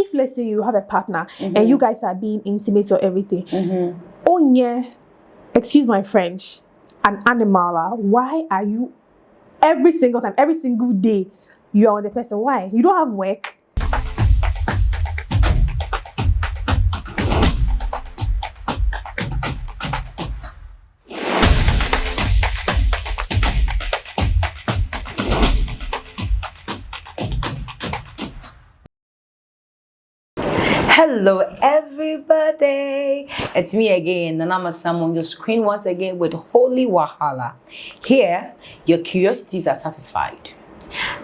if let's say you have a partner and you guys are being intimate or everything, oh yeah, excuse my French, an animal, why are you every single time, every single day, you are on the person? Why? You don't have work? Hello everybody, it's me again, and I'm Sam on your screen once again with Holy Wahala. Here, your curiosities are satisfied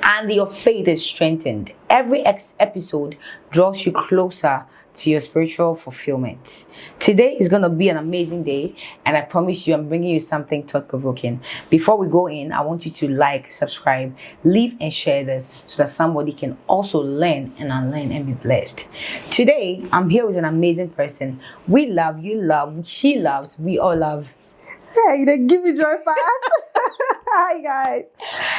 and your faith is strengthened. Every episode draws you closer to your spiritual fulfillment. Today is going to be an amazing day, and I promise you I'm bringing you something thought-provoking. Before we go in, I want you to like, subscribe, leave and share this so that somebody can also learn and unlearn and be blessed. Today, I'm here with an amazing person. We love, you love, she loves, we all love. Hey, they give me joy fast. Hi guys,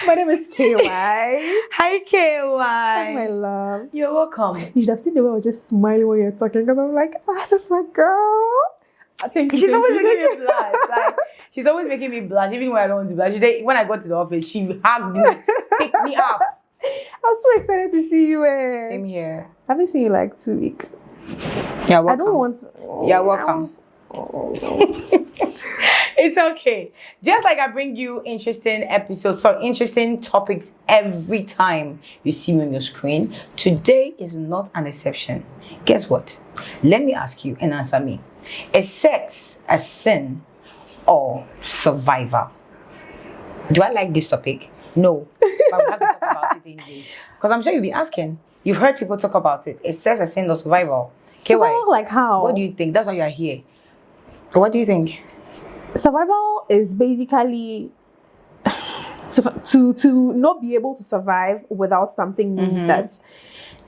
my name is KY. Hi KY. Hi, my love. You're welcome. You should have seen the way I was just smiling when you're talking, because I'm like, that's my girl. Thank you. She's always making me blush. Like, she's always making me blush, even when I don't want to blush. Today, when I got to the office, she hugged me, picked me up. I was so excited to see you. Same here. I haven't seen you like 2 weeks. Yeah, welcome. I don't want to. You're welcome. It's okay. Just like I bring you interesting episodes, so interesting topics every time you see me on your screen, today is not an exception. Guess what? Let me ask you and answer me. Is sex a sin or survival? Do I like this topic? No. But we have to talk about it anyway. Because I'm sure you'll be asking. You've heard people talk about it. Is sex a sin or survival? Survival, like how? What do you think? That's why you are here. What do you think? Survival is basically to not be able to survive without something means that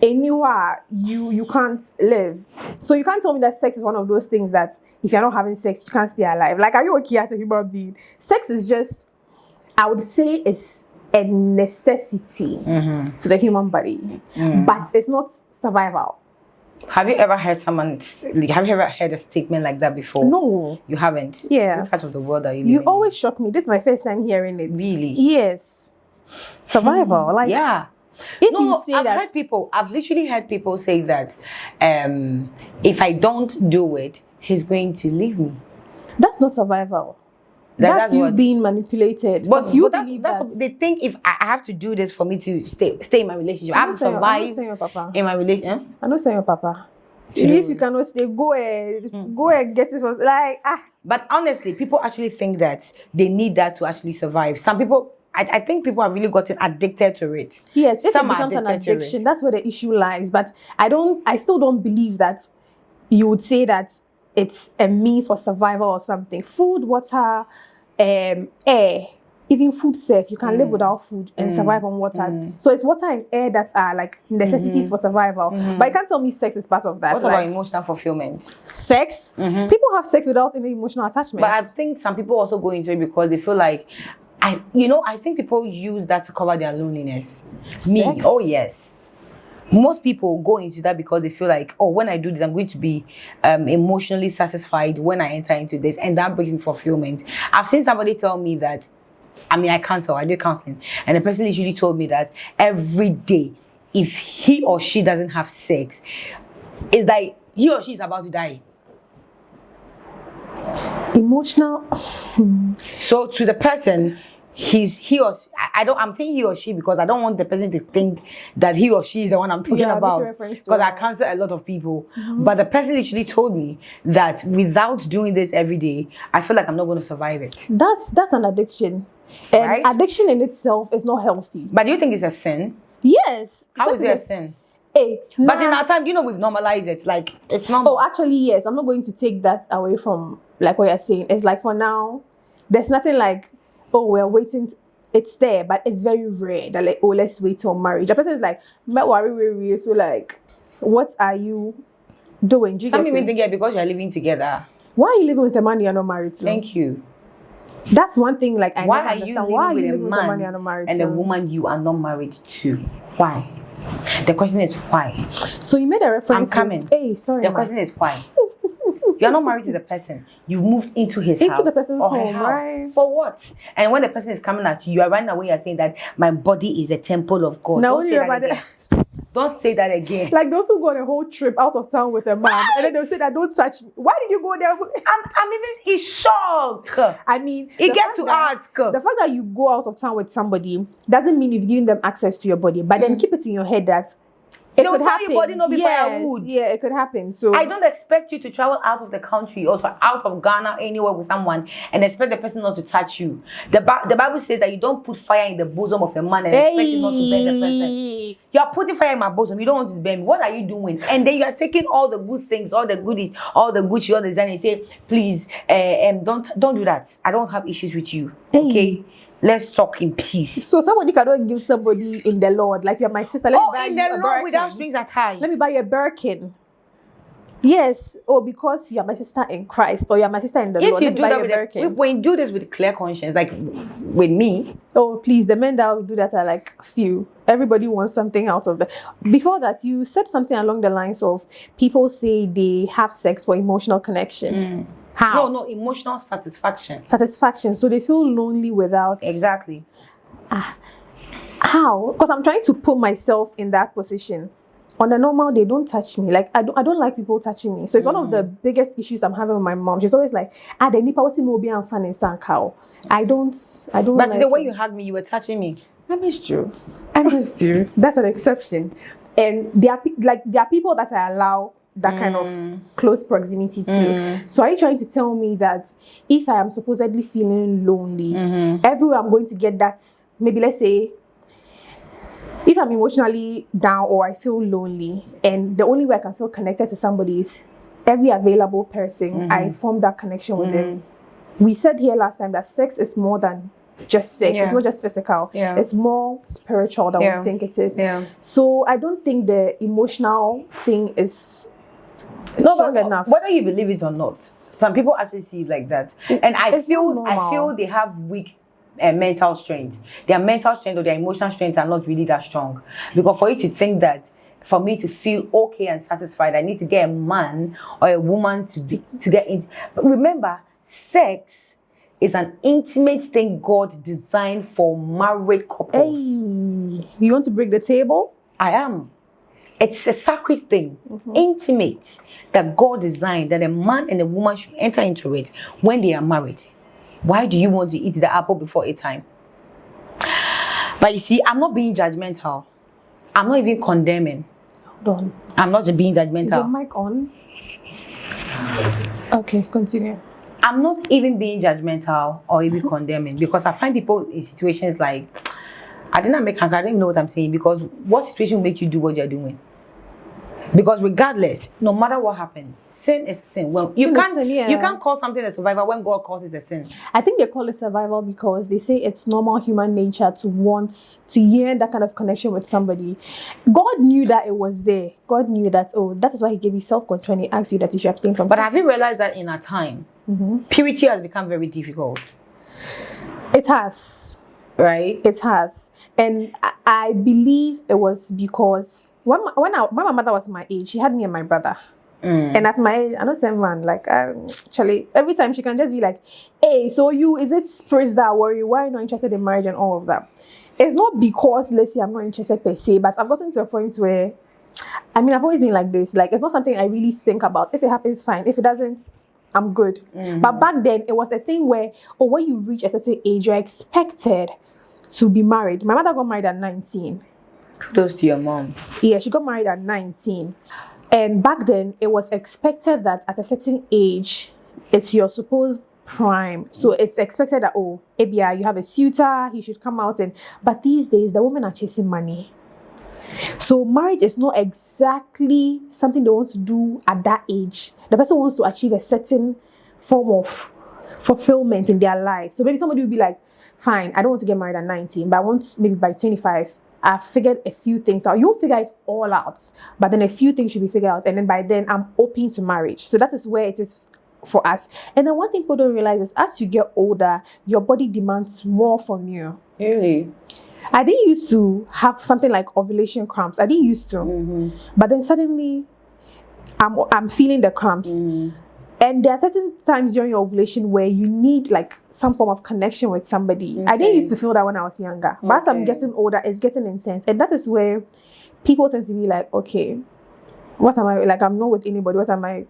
anywhere you can't live. So you can't tell me that sex is one of those things that if you're not having sex, you can't stay alive. Like, are you okay as a human being? Sex is just, I would say, is a necessity to the human body, but it's not survival. Have you ever heard have you ever heard a statement like that before? No. You haven't? Yeah. What part of the world are you You living always shock me. This is my first time hearing it. Really? Yes. Survival. Like, yeah. if you say I've literally heard people say that if I don't do it, he's going to leave me. That's not survival. That's you being manipulated. But you that's that. what they think. If I have to do this for me to stay in my relationship, I have to survive in my relationship. I'm not saying your papa. If you cannot stay, go and get it. Like, But honestly, people actually think that they need that to actually survive. Some people, I think people have really gotten addicted to it. Yes, if some it becomes an addiction, that's where the issue lies. But I still don't believe that you would say that it's a means for survival or something. Food, water, air, even food safe. You can live without food and survive on water. So it's water and air that are like necessities for survival. But you can't tell me sex is part of that. What about emotional fulfillment? Sex? People have sex without any emotional attachment. But I think some people also go into it because they feel like, I think people use that to cover their loneliness. Sex? Me? Oh yes. Most people go into that because they feel like, oh, when I do this, I'm going to be emotionally satisfied when I enter into this, and that brings me fulfillment. I've seen somebody tell me that, I did counseling, and the person literally told me that every day, if he or she doesn't have sex, it's like he or she is about to die. Emotional. So to the person, I'm saying he or she because I don't want the person to think that he or she is the one I'm talking about, because I counsel a lot of people. But the person literally told me that without doing this every day, I feel like I'm not going to survive it. That's an addiction, and right? Addiction in itself is not healthy. But do you think it's a sin? Yes. How is it a sin? Hey, but in our time, we've normalized it. Like, it's normal. Oh, actually, yes. I'm not going to take that away from like what you're saying. It's like, for now, there's nothing like, oh, we're waiting. It's there, but it's very rare that like, oh, let's wait till marriage. The person is like, so like, what are you doing? Some people think because you're living together. Why are you living with a man you're not married to? Thank you. That's one thing. Like, why are you living with a man you're not married and to? a woman you are not married to? Why? The question is why? So you made a reference. I'm coming. Hey, sorry. The question is why? You're not married to the person. You moved into his house. Into the person's or her home, house. right? For what? And when the person is coming at you, you are running away and saying that my body is a temple of God. Now Don't say that again. Don't say that again. Like those who go on a whole trip out of town with a man, and then they'll say that don't touch me. Why did you go there? I'm even in shock. I mean, you get to ask. The fact that you go out of town with somebody doesn't mean you've given them access to your body, but then keep it in your head that it They'll could tell happen. your body no before I would. Yeah, it could happen. So I don't expect you to travel out of the country or out of Ghana anywhere with someone and expect the person not to touch you. The Bible says that you don't put fire in the bosom of a man and expect him not to burn the person. You are putting fire in my bosom. You don't want to burn me. What are you doing? And then you are taking all the good things, all the goodies, all the Gucci, all the design, and say, please, don't do that. I don't have issues with you. Okay. Let's talk in peace. So somebody cannot give somebody in the Lord, like you're my sister. Let me buy in you the a Lord Birkin. without strings attached. Let me buy you a Birkin. Yes, or because you're my sister in Christ, or you're my sister in the Lord. If you do that when you do this with clear conscience, like with me. Oh, please, the men that will do that are like few. Everybody wants something out of that. Before that, you said something along the lines of people say they have sex for emotional connection. How? No, emotional satisfaction. Satisfaction. So they feel lonely without. Exactly. How? Because I'm trying to put myself in that position. On the normal, they don't touch me. Like I don't like people touching me. So it's one of the biggest issues I'm having with my mom. She's always like, the nipa wasi mo be am fan in Sankao. I don't. But like the way you hugged me, you were touching me. I missed you. That's an exception. And there are people that I allow that kind of close proximity to. So are you trying to tell me that if I am supposedly feeling lonely, everywhere I'm going to get that, maybe let's say, if I'm emotionally down or I feel lonely, and the only way I can feel connected to somebody is every available person, I form that connection with them. We said here last time that sex is more than just sex. It's not just physical. It's more spiritual than we think it is. So I don't think the emotional thing is strong enough. Whether you believe it or not, some people actually see it like that. And I feel they have weak mental strength. Their mental strength or their emotional strength are not really that strong. Because for you to think that for me to feel okay and satisfied, I need to get a man or a woman to get into. But remember, sex is an intimate thing God designed for married couples. You want to break the table? I am. It's a sacred thing, intimate, that God designed, that a man and a woman should enter into it when they are married. Why do you want to eat the apple before a time? But you see, I'm not being judgmental. I'm not even condemning. Hold on. I'm not being judgmental. Is your mic on? Okay, continue. I'm not even being judgmental or even condemning, because I find people in situations like, I don't even know what I'm saying, because what situation will make you do what you're doing? Because regardless, no matter what happened, sin is a sin. Well, you can't call something a survival when God calls it a sin. I think they call it survival because they say it's normal human nature to want to yearn that kind of connection with somebody. God knew that it was there. God knew that, that is why he gave you self-control and he asked you that you should abstain from sin. But have you realized that in our time, purity has become very difficult? It has. Right? It has. And I believe it was because when my mother was my age, she had me and my brother. And at my age, I know same man, like, actually, every time she can just be like, hey, so is it spirits that worry? Why are you not interested in marriage and all of that? It's not because, let's say, I'm not interested per se, but I've gotten to a point where, I've always been like this. Like, it's not something I really think about. If it happens, fine. If it doesn't, I'm good. But back then, it was a thing where, when you reach a certain age, you're expected to be married. My mother got married at 19. Kudos to your mom. Yeah, she got married at 19. And back then, it was expected that at a certain age, it's your supposed prime. So it's expected that, Abia, you have a suitor, he should come out. But these days, the women are chasing money. So marriage is not exactly something they want to do at that age. The person wants to achieve a certain form of fulfillment in their life. So maybe somebody will be like, fine, I don't want to get married at 19, but I want maybe by 25, I've figured a few things out. You won't figure it all out, but then a few things should be figured out. And then by then, I'm open to marriage. So that is where it is for us. And then one thing people don't realize is as you get older, your body demands more from you. Really? I didn't used to have something like ovulation cramps. I didn't used to. But then suddenly, I'm feeling the cramps. And there are certain times during your ovulation where you need like some form of connection with somebody. I didn't used to feel that when I was younger. But as I'm getting older, it's getting intense. And that is where people tend to be like, okay, what am I, like I'm not with anybody, what am I?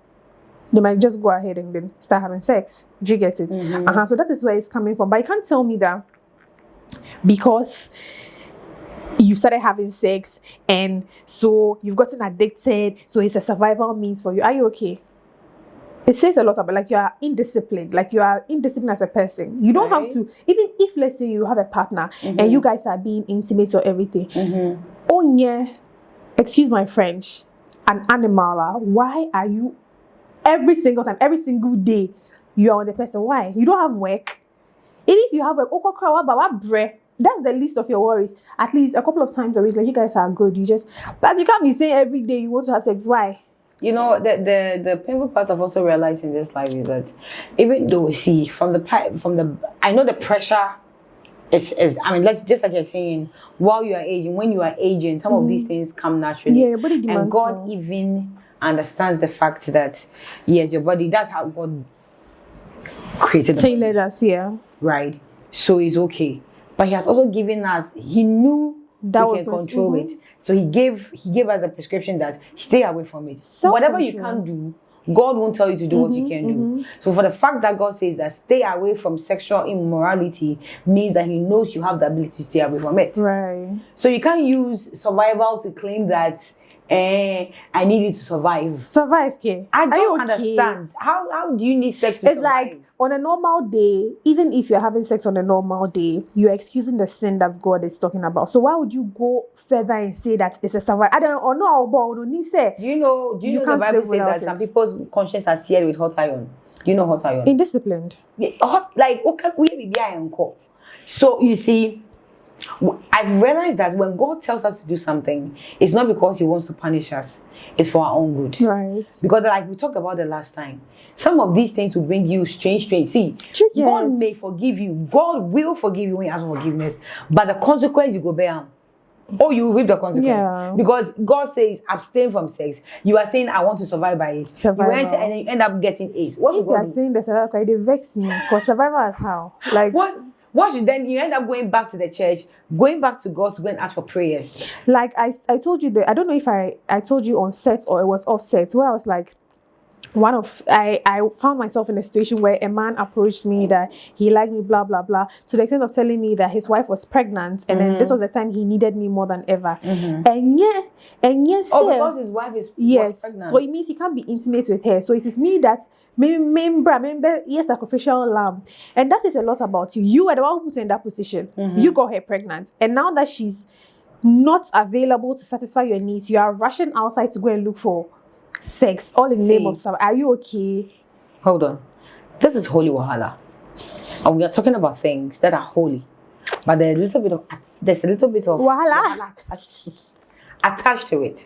They might just go ahead and then start having sex. Do you get it? So that is where it's coming from. But you can't tell me that because you started having sex and so you've gotten addicted, so it's a survival means for you. Are you okay? It says a lot about like you are indisciplined, like you are indisciplined as a person. You don't have to, even if let's say you have a partner and you guys are being intimate or everything. Oh yeah, excuse my French, an animal. Why are you every single time, every single day you are on the person? Why? You don't have work. Even if you have work, that's the least of your worries. At least a couple of times a week, like you guys are good. But you can't be saying every day you want to have sex. Why? You know, the painful part of also realizing this life is that even though we see I know the pressure is I mean, like just like you're saying, while you are aging, when you are aging, some of these things come naturally. Yeah, your body demands and God more. even understands the fact that yes, your body, that's how God created tailored us, right? So it's okay. But he has also given us, he knew that we can control it. So he gave us a prescription that stay away from it. Whatever you can't do, God won't tell you to do what you can do. So for the fact that God says that stay away from sexual immorality means that he knows you have the ability to stay away from it. Right. So you can't use survival to claim that I need it to survive. Survive, K. I don't understand. How do you need sex to survive? It's like on a normal day, even if you're having sex on a normal day, you're excusing the sin that God is talking about. So why would you go further and say that it's a survival? I don't know, but do you know the Bible says that some people's conscience are seared with hot iron? Do you know hot iron? Indisciplined. Hot, like okay, so you see, I've realized that when God tells us to do something, it's not because he wants to punish us. It's for our own good. Right. Because like we talked about the last time, some of these things will bring you strange. See, God may forgive you. God will forgive you when you ask for forgiveness. But the consequence you go bear. Or you reap the consequence. Yeah. Because God says abstain from sex. You are saying I want to survive by it. Survival. You enter and you end up getting AIDS. What you are saying the survival cry, they vex me. Because survival is how? Like what should then you end up going back to the church, going back to God to go and ask for prayers? Like I told you that I don't know if I told you on set or it was off set where I was like, I found myself in a situation where a man approached me that he liked me, blah blah blah, to the extent of telling me that his wife was pregnant, and then this was the time he needed me more than ever. And yes, because his wife was pregnant. So it means he can't be intimate with her. So it is me that remember, yes, sacrificial lamb, and that is a lot about you. You were the one who put in that position. You got her pregnant, and now that she's not available to satisfy your needs, you are rushing outside to go and look for sex, all in the name of something. Are you okay? Hold on. This is holy wahala. And we are talking about things that are holy. But there's a little bit of wahala attached to it.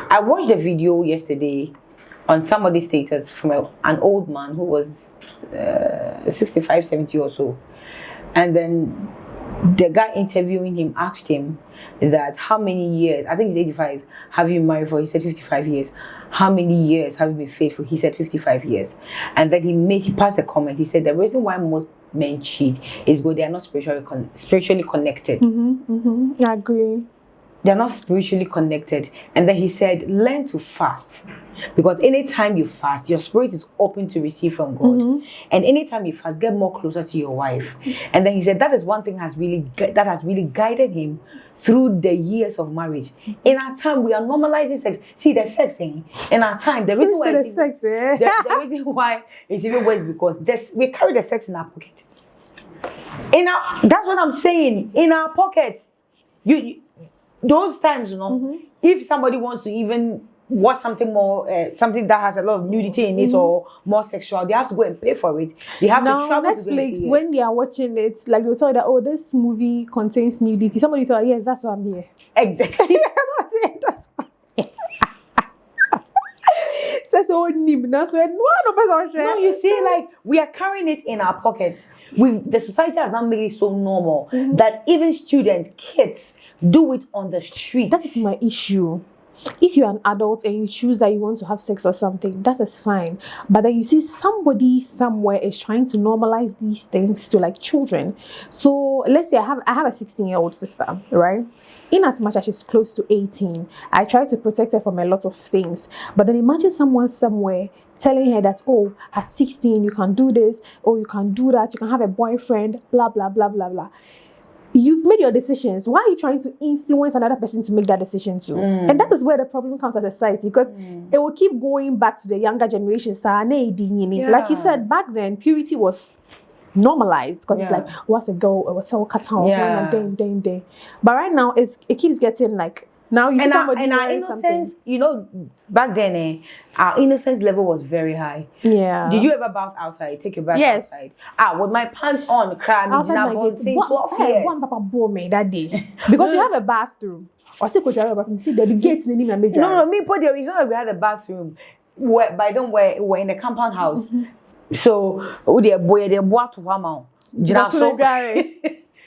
I watched a video yesterday on somebody's status from an old man who was 65, 70 or so. And then the guy interviewing him asked him that how many years, I think he's 85, have you married for? He said 55 years. How many years have you been faithful? He said 55 years. And then he passed a comment. He said the reason why most men cheat is because they are not spiritually connected. I agree. They are not spiritually connected. And then he said, learn to fast. Because anytime you fast, your spirit is open to receive from God. And anytime you fast, get more closer to your wife. And then he said that is one thing that has really guided him through the years of marriage. In our time, we are normalizing sex. See, the sex in our time, the reason why the reason why it's even worse because we carry the sex in our pocket. That's what I'm saying. In our pocket, you those times, if somebody wants to even watch something more, something that has a lot of nudity in it or more sexual, they have to go and pay for it. They have to travel Netflix, to go and see when they are watching it, like they'll tell you that, oh, this movie contains nudity. Somebody tell you, yes, that's why I'm here. Exactly. That's why. That's all nib. That's why no, you see, like we are carrying it in our pockets. the society has now made it so normal that even students, kids, do it on the street. That is my issue. If you're an adult and you choose that you want to have sex or something, that is fine. But then you see somebody somewhere is trying to normalize these things to like children. So let's say I have a 16-year-old sister, right? In as much as she's close to 18, I try to protect her from a lot of things. But then imagine someone somewhere telling her that, oh, at 16 you can do this, or you can do that, you can have a boyfriend, blah blah blah blah blah. You've made your decisions. Why are you trying to influence another person to make that decision too? And that is where the problem comes as a society, because it will keep going back to the younger generation. Like you said, back then, purity was normalized because it's like, what's a girl? It was so day. But right now, it keeps getting like, now you see somebody and our wearing innocence, something. you know, back then, our innocence level was very high. Yeah. Did you ever bath outside? Take your bath outside? With my pants on, crying, Outside my gate. One papa bore me that day. Because you have a bathroom. Or see, see the gates in the major. No, me put the reason why we had a bathroom. By then we're in a compound house. So the boy to Hama.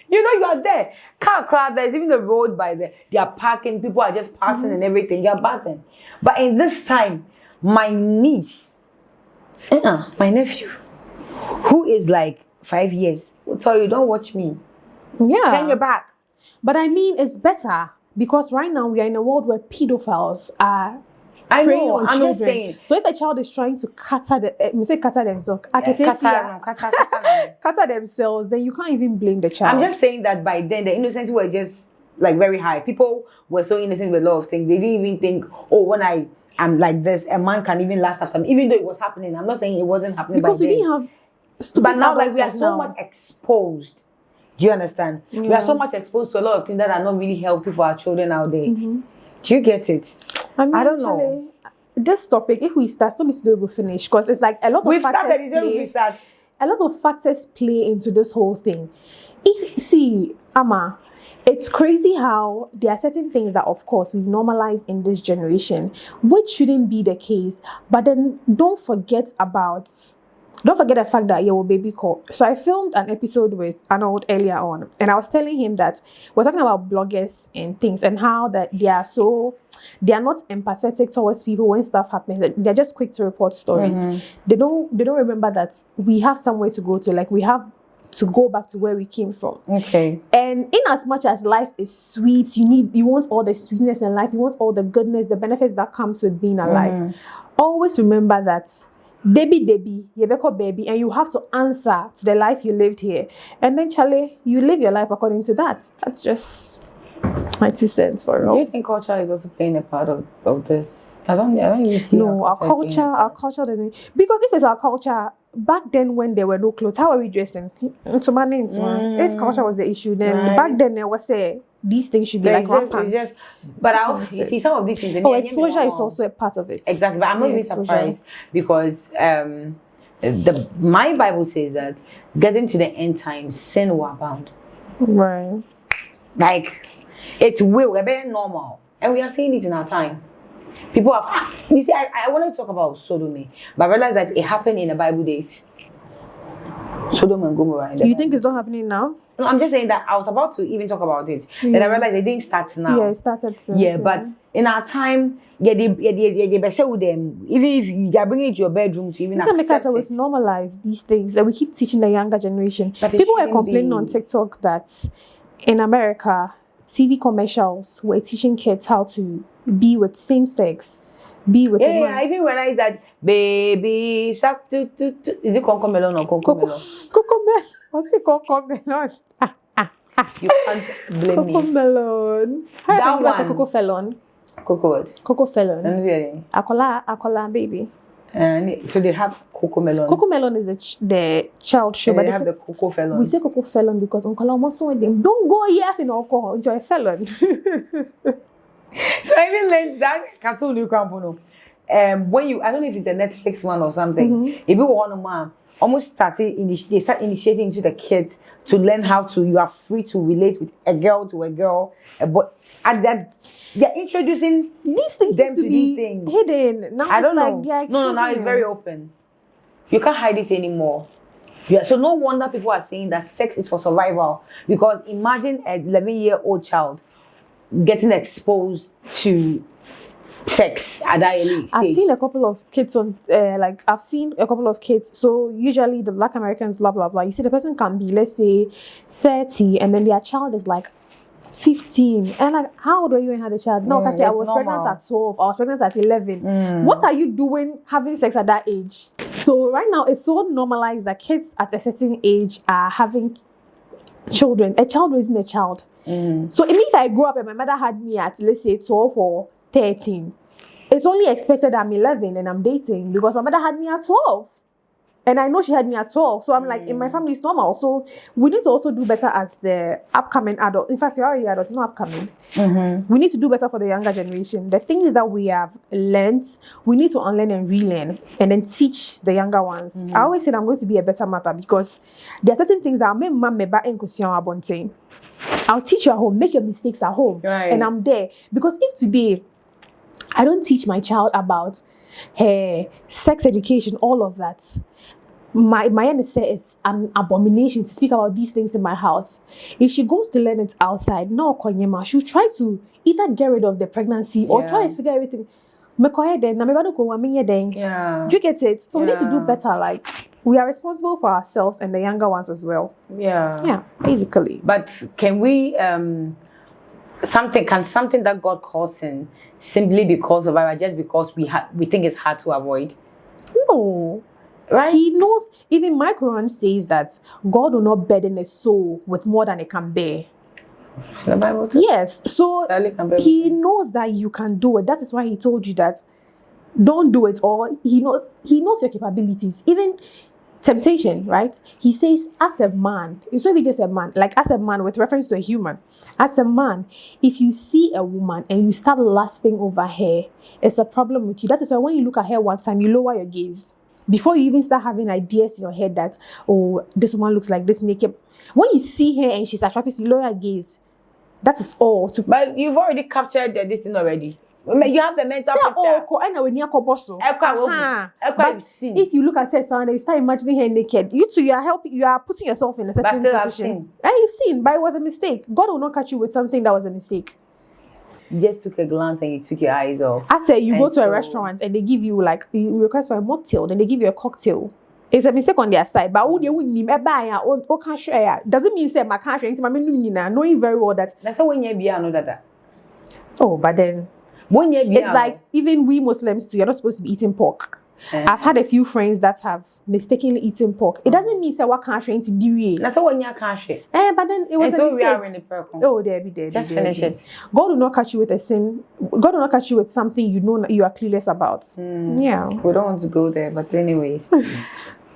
You know, you are there. Car crowd, there's even the road by there. They are parking, people are just passing and everything. You're bathing. But in this time, my niece, my nephew, who is like 5 years, will tell you, don't watch me. Yeah. Turn your back. But I mean, it's better because right now we are in a world where pedophiles are preying on children. Just saying. So if a child is trying to cutter themselves, cutter themselves, then you can't even blame the child. I'm just saying that by then the innocence were just like very high. People were so innocent with a lot of things. They didn't even think, oh, when I'm like this, a man can even last after me. Even though it was happening, I'm not saying it wasn't happening because we then. didn't have. But now, like we are so much exposed. Do you understand? Yeah. We are so much exposed to a lot of things that are not really healthy for our children out there. Do you get it? I mean, I don't know. This topic, if we start, don't be too we'll finish because it's like a lot of factors. A lot of factors play into this whole thing. Amma, it's crazy how there are certain things that, of course, we've normalized in this generation, which shouldn't be the case. But then don't forget the fact that you're a baby call. So I filmed an episode with Arnold earlier on, and I was telling him that we're talking about bloggers and things and how that they are not empathetic towards people when stuff happens. They're just quick to report stories. They don't remember that we have somewhere to go to. Like we have to go back to where we came from. Okay. And in as much as life is sweet, you want all the sweetness in life, you want all the goodness, the benefits that comes with being alive. Always remember that baby, and you have to answer to the life you lived here. And then, Charlie, you live your life according to that. That's just my 2 cents for real. Do you think culture is also playing a part of this? I don't even see. No, our culture doesn't. Because if it's our culture, back then when there were no clothes, how are we dressing? If culture was the issue, then back then there was these things should be like pants. But you see some of these things. Exposure is also a part of it. Exactly, but I'm not even surprised because my Bible says that getting to the end time, sin will abound. Right. Like it will. We're very normal, and we are seeing it in our time. People have. You see, I wanted to talk about Sodom, but I realized that it happened in the Bible days. Sodom and Gomorrah. You think it's not happening now? No, I'm just saying that I was about to even talk about it. Then I realized it didn't start now. Yeah, it started soon. Yeah, but in our time, they share with them. Even if they are bringing it to your bedroom to even accept because it. We've normalized these things and we keep teaching the younger generation. But people were complaining on TikTok that in America, TV commercials were teaching kids how to be with same sex. Be with a man. I even realized that baby shark is it Cocomelon or Cocomelon? Cocomelon. What's it Cocomelon? You can't blame me. Cocomelon. That one. Cocofelon. Coco what? Cocofelon. Akola baby. And so they have Cocomelon. Cocomelon is the child show, but they have the Cocofelon. We say Cocofelon because Uncle almost saw them. Don't go here in alcohol. Enjoy felon. So I even learned that cartoon you can put. When you, I don't know if it's a Netflix one or something. If you want to man, almost they start initiating into the kids to learn how to. You are free to relate with a girl to a girl, but at that they're introducing these things them to be these things. Hidden. Now I don't know. No, now it's very open. You can't hide it anymore. Yeah, so no wonder people are saying that sex is for survival. Because imagine an 11-year-old child getting exposed to sex at that early stage. I've seen a couple of kids on, I've seen a couple of kids. So usually the Black Americans, blah, blah, blah. You see the person can be, let's say, 30, and then their child is like 15. And like, how old were you when you had a child? No, I say I was pregnant at 12. I was pregnant at 11. What are you doing having sex at that age? So right now, it's so normalized that kids at a certain age are having children. A child raising a child. So even if I grew up and my mother had me at, let's say, 12 or 13, it's only expected I'm 11 and I'm dating because my mother had me at 12. And I know she had me at 12. So I'm like, in my family, it's normal. So we need to also do better as the upcoming adult. In fact, you're already adults, not upcoming. We need to do better for the younger generation. The things that we have learned, we need to unlearn and relearn and then teach the younger ones. I always said I'm going to be a better mother because there are certain things that I'll teach you at home. Make your mistakes at home. Right. And I'm there. Because if today I don't teach my child about her sex education, all of that, my end say it's an abomination to speak about these things in my house. If she goes to learn it outside, no konyema, she'll try to either get rid of the pregnancy or try to figure everything. Do you get it? So we need to do better. Like, we are responsible for ourselves and the younger ones as well. Yeah, basically. But can we something that God calls sin simply because of our, just because we think it's hard to avoid? No. Right? He knows, even my Quran says that God will not burden a soul with more than it can bear. The Bible too? Yes. So he knows that you can do it. That is why he told you that don't do it. Or he knows your capabilities. Even temptation, right? He says, as a man, it's not even just a man, like as a man with reference to a human. As a man, if you see a woman and you start lusting over her, it's a problem with you. That is why when you look at her one time, you lower your gaze. Before you even start having ideas in your head that, oh, this woman looks like this naked. When you see her and she's attractive, you lower your gaze. That is all. But you've already captured this thing already. You have the mental picture. But if you look at her son and you start imagining her naked, you are putting yourself in a certain position. And you've seen, but it was a mistake. God will not catch you with something that was a mistake. You just took a glance and you took your eyes off. I said you go to a restaurant and they give you like, you request for a mocktail, then they give you a cocktail. It's a mistake on their side, but who can't share. Doesn't mean say my can't share. Knowing very well that. That's how when you be that. Oh, but then it's like even we Muslims too. You're not supposed to be eating pork. I've had a few friends that have mistakenly eaten pork. It doesn't mean say what can't share into do. That's how when you can't share. But then it was a mistake. We are in the oh, there. Just finish it. God will not catch you with a sin. God will not catch you with something you know you are clueless about. Yeah. We don't want to go there, but anyways.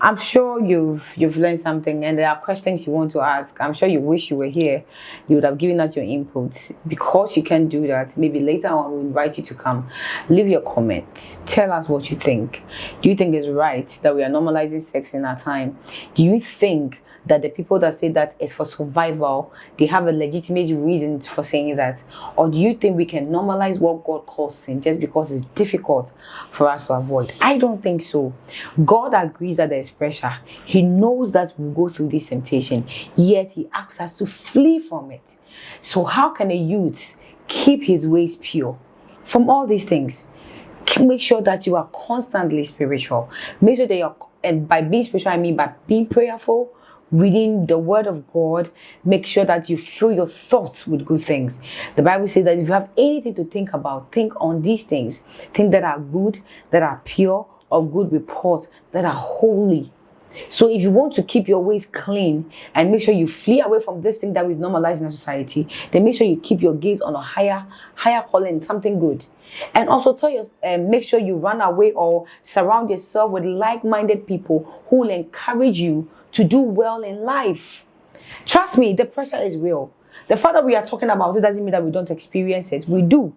I'm sure you've learned something and there are questions you want to ask. I'm sure you wish you were here. You would have given us your input. Because you can do that, maybe later on we'll invite you to come. Leave your comment. Tell us what you think. Do you think it's right that we are normalizing sex in our time? Do you think that the people that say that it's for survival, they have a legitimate reason for saying that? Or do you think we can normalize what God calls sin just because it's difficult for us to avoid? I don't think so. God agrees that there is pressure. He knows that we'll go through this temptation, yet he asks us to flee from it. So how can a youth keep his ways pure from all these things? Make sure that you are constantly spiritual. Make sure that you're, and by being spiritual, I mean by being prayerful, reading the word of God. Make sure that you fill your thoughts with good things. The Bible says that if you have anything to think about, think on these things. Think that are good, that are pure, of good report, that are holy. So if you want to keep your ways clean and make sure you flee away from this thing that we've normalized in our society, then make sure you keep your gaze on a higher calling, something good. And also make sure you run away or surround yourself with like-minded people who will encourage you to do well in life. Trust me, the pressure is real. The fact that we are talking about it doesn't mean that we don't experience it. We do.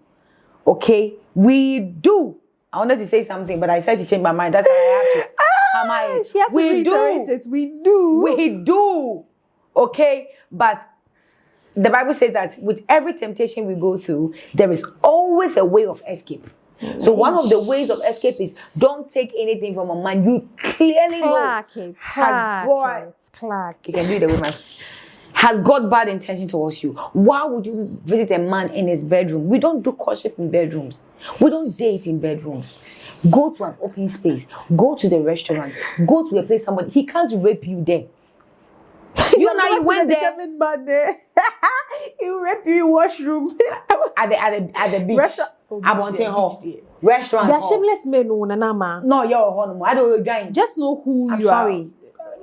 Okay? We do. I wanted to say something, but I decided to change my mind. That's why I have to. She had to reiterate it. We do. We do. Okay? But the Bible says that with every temptation we go through, there is always a way of escape. So one of the ways of escape is don't take anything from a man you clearly know Clark Clark. You can do it with my has got bad intention towards you. Why would you visit a man in his bedroom? We don't do courtship in bedrooms. We don't date in bedrooms. Go to an open space. Go to the restaurant. Go to a place somebody. He can't rape you there. You know you went there. He will rape you in washroom. at the beach. Restaurant. They're shameless men, no, you're I don't join. Just know who you are.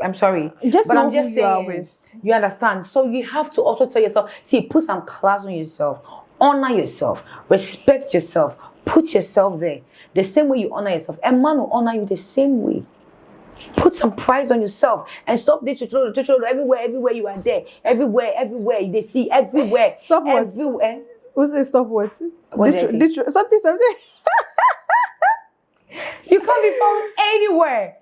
I'm sorry. But I'm just saying, you understand? So you have to also tell yourself, see, put some class on yourself, honor yourself, respect yourself, put yourself there. The same way you honor yourself, a man will honor you the same way. Put some pride on yourself and stop this everywhere you are there. Everywhere, they see everywhere. Stop what? Everywhere. What's it? Stop what? Something. You can't be found anywhere.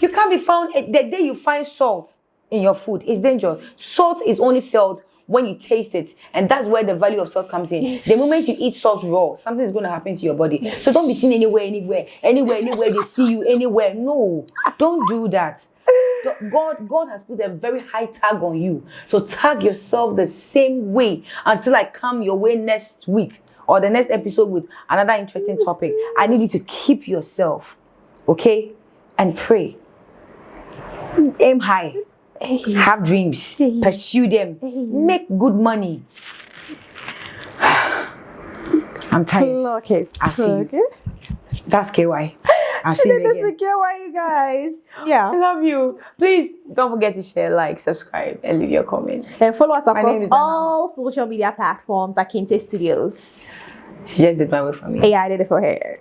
You can't be found. The day you find salt in your food, it's dangerous. Salt is only felt when you taste it, and that's where the value of salt comes in. The moment you eat salt raw, something is going to happen to your body. So don't be seen anywhere they see you anywhere. No, don't do that. God has put a very high tag on you. So tag yourself the same way until I come your way next week or the next episode with another interesting topic. I need you to keep yourself, okay, and pray. Aim high. Have dreams. Pursue them. Make good money. I'm tired. I'll see you. That's KY. I'll see you again. This KY, you guys. Yeah. I love you. Please don't forget to share, like, subscribe, and leave your comments. And follow us across all social media platforms at Kente Studios. She just did my work for me. Yeah, I did it for her.